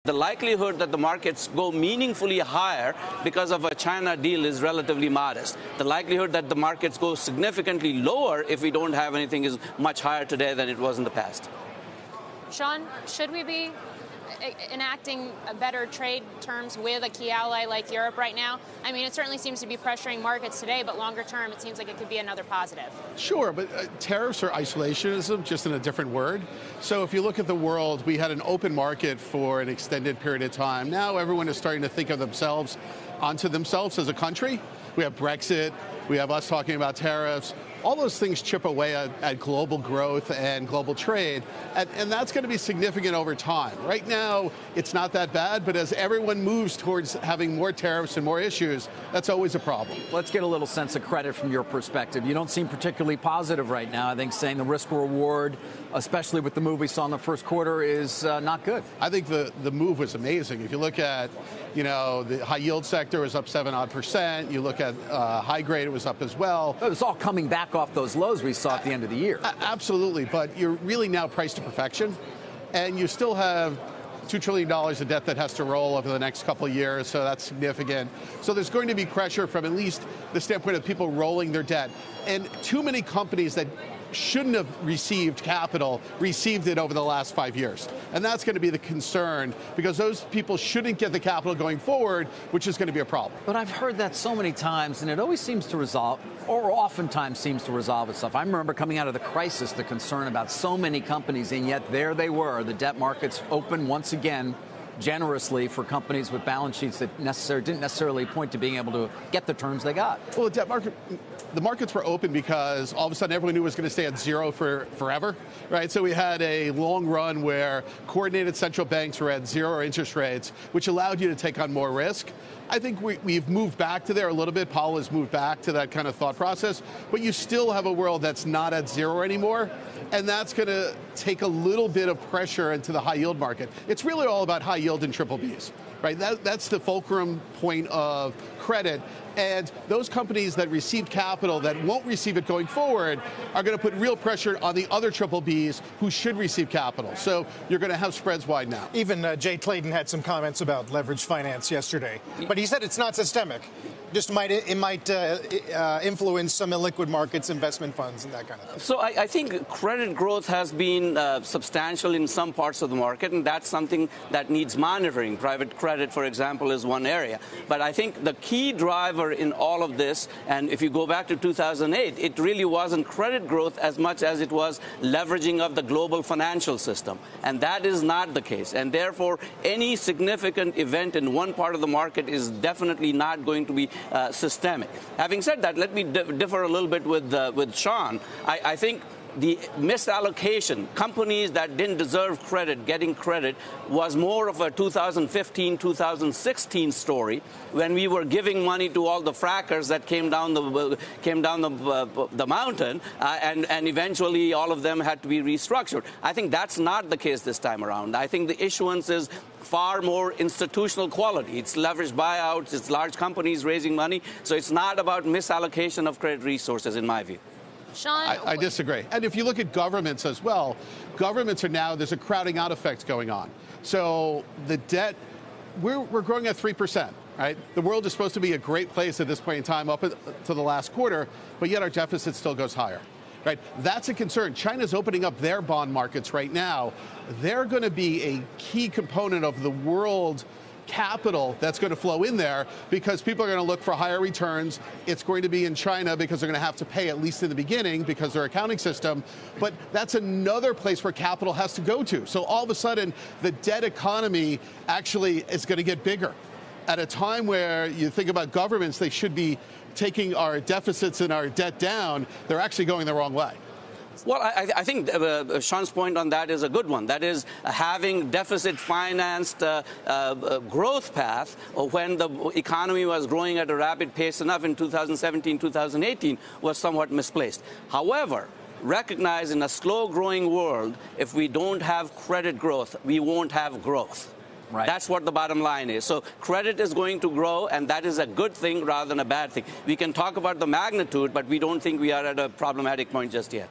The likelihood that the markets go meaningfully higher because of a China deal is relatively modest. The likelihood that the markets go significantly lower if we don't have anything is much higher today than it was in the past. Shawn, should we be enacting better trade terms with a key ally like Europe right now? I mean, it certainly seems to be pressuring markets today, but longer term, it seems like it could be another positive. Sure, but tariffs are isolationism, just in a different word. So if you look at the world, we had an open market for an extended period of time. Now everyone is starting to think of themselves onto themselves as a country. We have Brexit, we have us talking about tariffs. All those things chip away at global growth and global trade, and that's going to be significant over time. Right now, it's not that bad, but as everyone moves towards having more tariffs and more issues, that's always a problem. Let's get a little sense of credit from your perspective. You don't seem particularly positive right now. I think saying the risk-reward, especially with the move we saw in the first quarter, is not good. I think the move was amazing. If you look at, the high yield sector was up 7-odd%. You look at high grade, it was up as well. It was all coming back off those lows we saw at the end of the year. Absolutely, but you're really now priced to perfection, and you still have $2 trillion of debt that has to roll over the next couple of years, so that's significant. So there's going to be pressure from at least the standpoint of people rolling their debt. And too many companies that shouldn't have received capital received it over the last 5 years. And that's going to be the concern, because those people shouldn't get the capital going forward, which is going to be a problem. But I've heard that so many times, and it always seems to resolve, or oftentimes seems to resolve itself. I remember coming out of the crisis, the concern about so many companies, and yet there they were, the debt markets open once again generously for companies with balance sheets that didn't necessarily point to being able to get the terms they got. Well, the markets were open because all of a sudden everyone knew it was going to stay at zero for forever, right? So we had a long run where coordinated central banks were at zero interest rates, which allowed you to take on more risk. I think we've moved back to there a little bit. Powell has moved back to that kind of thought process, but you still have a world that's not at zero anymore, and that's going to take a little bit of pressure into the high yield market. It's really all about high yield and triple Bs, right? That's the fulcrum point of credit. And those companies that received capital that won't receive it going forward are going to put real pressure on the other triple Bs who should receive capital. So you're going to have spreads widen out. Even Jay Clayton had some comments about leveraged finance yesterday, but he said it's not systemic. Just it might influence some illiquid markets, investment funds, and that kind of thing. So I think credit growth has been substantial in some parts of the market, and that's something that needs monitoring. Private credit, for example, is one area. But I think the key driver in all of this, and if you go back to 2008, it really wasn't credit growth as much as it was leveraging of the global financial system. And that is not the case. And therefore, any significant event in one part of the market is definitely not going to be systemic. Having said that, let me differ a little bit with Shawn. I think the misallocation, companies that didn't deserve credit, getting credit, was more of a 2015, 2016 story when we were giving money to all the frackers that came down the mountain, and eventually all of them had to be restructured. I think that's not the case this time around. I think the issuance is far more institutional quality. It's leveraged buyouts, it's large companies raising money, so it's not about misallocation of credit resources, in my view. Shawn? I disagree. And if you look at governments as well, governments are now, there's a crowding out effect going on. So the debt, we're growing at 3%, right? The world is supposed to be a great place at this point in time up to the last quarter, but yet our deficit still goes higher. Right, that's a concern. China's opening up their bond markets right now. They're going to be a key component of the world capital that's going to flow in there because people are going to look for higher returns. It's going to be in China because they're going to have to pay, at least in the beginning, because their accounting system. But that's another place where capital has to go to. So all of a sudden, the debt economy actually is going to get bigger. At a time where you think about governments, they should be taking our deficits and our debt down, they're actually going the wrong way. Well, I think Shawn's point on that is a good one. That is, having deficit-financed growth path when the economy was growing at a rapid pace enough in 2017, 2018 was somewhat misplaced. However, recognize in a slow-growing world, if we don't have credit growth, we won't have growth. Right. That's what the bottom line is. So credit is going to grow, and that is a good thing rather than a bad thing. We can talk about the magnitude, but we don't think we are at a problematic point just yet.